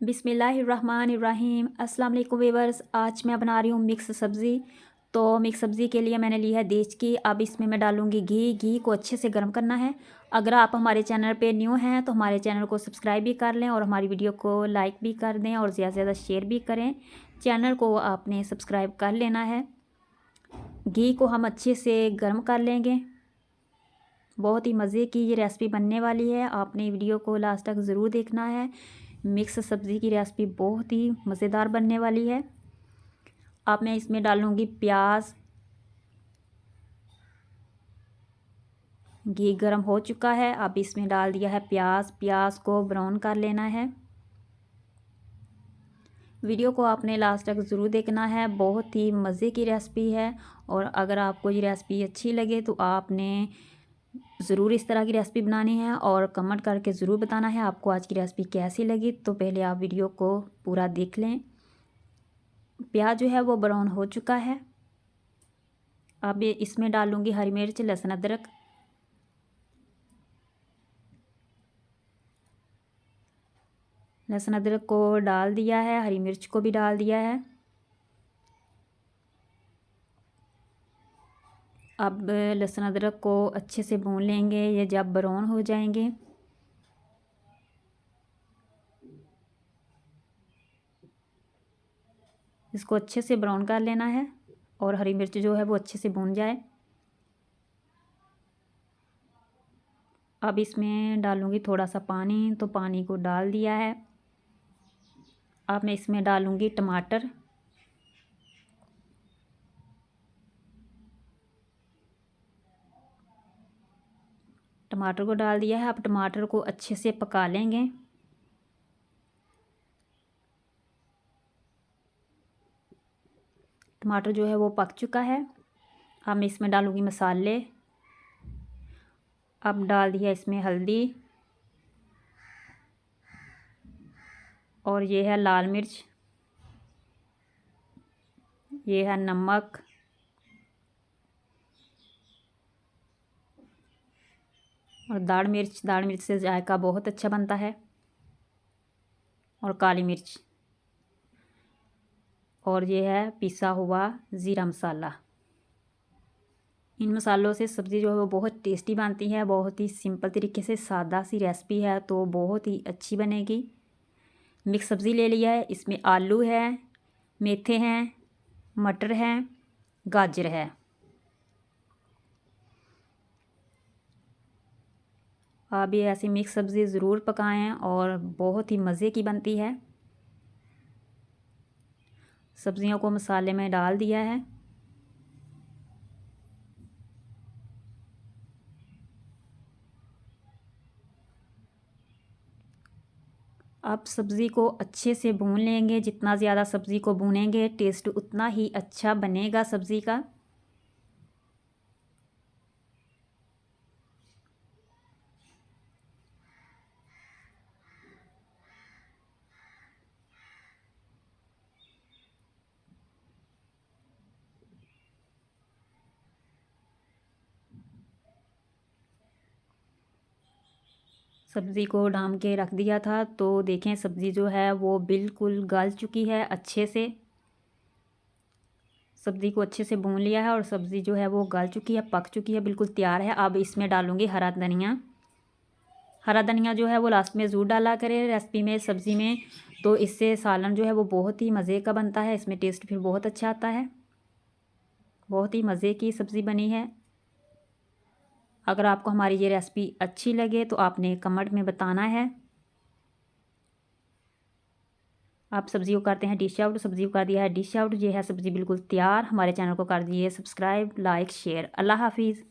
बिस्मिल्लाहिर्रहमानिर्रहीम। अस्सलाम वालेकुम व्यूअर्स। आज मैं बना रही हूँ मिक्स सब्ज़ी। तो मिक्स सब्ज़ी के लिए मैंने ली है देश की। अब इसमें मैं डालूँगी घी को अच्छे से गर्म करना है। अगर आप हमारे चैनल पे न्यू हैं तो हमारे चैनल को सब्सक्राइब भी कर लें और हमारी वीडियो को लाइक भी कर दें और ज़्यादा से ज़्यादा शेयर भी करें। चैनल को आपने सब्सक्राइब कर लेना है। घी को हम अच्छे से गर्म कर लेंगे। बहुत ही मज़े की ये रेसिपी बनने वाली है। आपने वीडियो को लास्ट तक ज़रूर देखना है। मिक्स सब्ज़ी की रेसिपी बहुत ही मज़ेदार बनने वाली है। अब मैं इसमें डालूँगी प्याज। घी गर्म हो चुका है। अब इसमें डाल दिया है प्याज को ब्राउन कर लेना है। वीडियो को आपने लास्ट तक ज़रूर देखना है। बहुत ही मज़े की रेसिपी है और अगर आपको ये रेसिपी अच्छी लगे तो आपने ज़रूर इस तरह की रेसिपी बनानी है और कमेंट करके ज़रूर बताना है आपको आज की रेसिपी कैसी लगी। तो पहले आप वीडियो को पूरा देख लें। प्याज जो है वो ब्राउन हो चुका है। अब इसमें डालूँगी हरी मिर्च, लहसुन, अदरक। लहसुन अदरक को डाल दिया है, हरी मिर्च को भी डाल दिया है। अब लहसुन अदरक को अच्छे से भून लेंगे। ये जब ब्राउन हो जाएंगे इसको अच्छे से ब्राउन कर लेना है और हरी मिर्च जो है वो अच्छे से भून जाए। अब इसमें डालूँगी थोड़ा सा पानी, तो पानी को डाल दिया है। अब मैं इसमें डालूँगी टमाटर। टमाटर को डाल दिया है। अब टमाटर को अच्छे से पका लेंगे। टमाटर जो है वो पक चुका है। अब मैं इसमें डालूँगी मसाले। अब डाल दिया इसमें हल्दी और ये है लाल मिर्च, ये है नमक और दाढ़ मिर्च से जायका बहुत अच्छा बनता है, और काली मिर्च, और ये है पिसा हुआ ज़ीरा मसाला। इन मसालों से सब्ज़ी जो है वो बहुत टेस्टी बनती है। बहुत ही सिंपल तरीके से सादा सी रेसिपी है तो बहुत ही अच्छी बनेगी। मिक्स सब्ज़ी ले लिया है। इसमें आलू है, मेथे हैं, मटर हैं, गाजर है। आप ये ऐसी मिक्स सब्ज़ी ज़रूर पकाएं और बहुत ही मज़े की बनती है। सब्ज़ियों को मसाले में डाल दिया है। अब सब्ज़ी को अच्छे से भून लेंगे। जितना ज़्यादा सब्ज़ी को भूनेंगे टेस्ट उतना ही अच्छा बनेगा सब्ज़ी का। सब्ज़ी को ढाँप के रख दिया था तो देखें सब्ज़ी जो है वो बिल्कुल गल चुकी है अच्छे से। सब्ज़ी को अच्छे से भून लिया है और सब्ज़ी जो है वो गल चुकी है, पक चुकी है, बिल्कुल तैयार है। अब इसमें डालूँगी हरा धनिया। हरा धनिया जो है वो लास्ट में ज़रूर डाला करें रेसिपी में, सब्ज़ी में, तो इससे सालन जो है वो बहुत ही मज़े का बनता है। इसमें टेस्ट फिर बहुत अच्छा आता है। बहुत ही मज़े की सब्ज़ी बनी है। अगर आपको हमारी ये रेसिपी अच्छी लगे तो आपने कमेंट में बताना है। आप सब्ज़ी को करते हैं डिश आउट। सब्ज़ी को कर दिया है डिश आउट। ये है सब्ज़ी बिल्कुल तैयार। हमारे चैनल को कर दिए सब्सक्राइब, लाइक, शेयर। अल्लाह हाफिज़।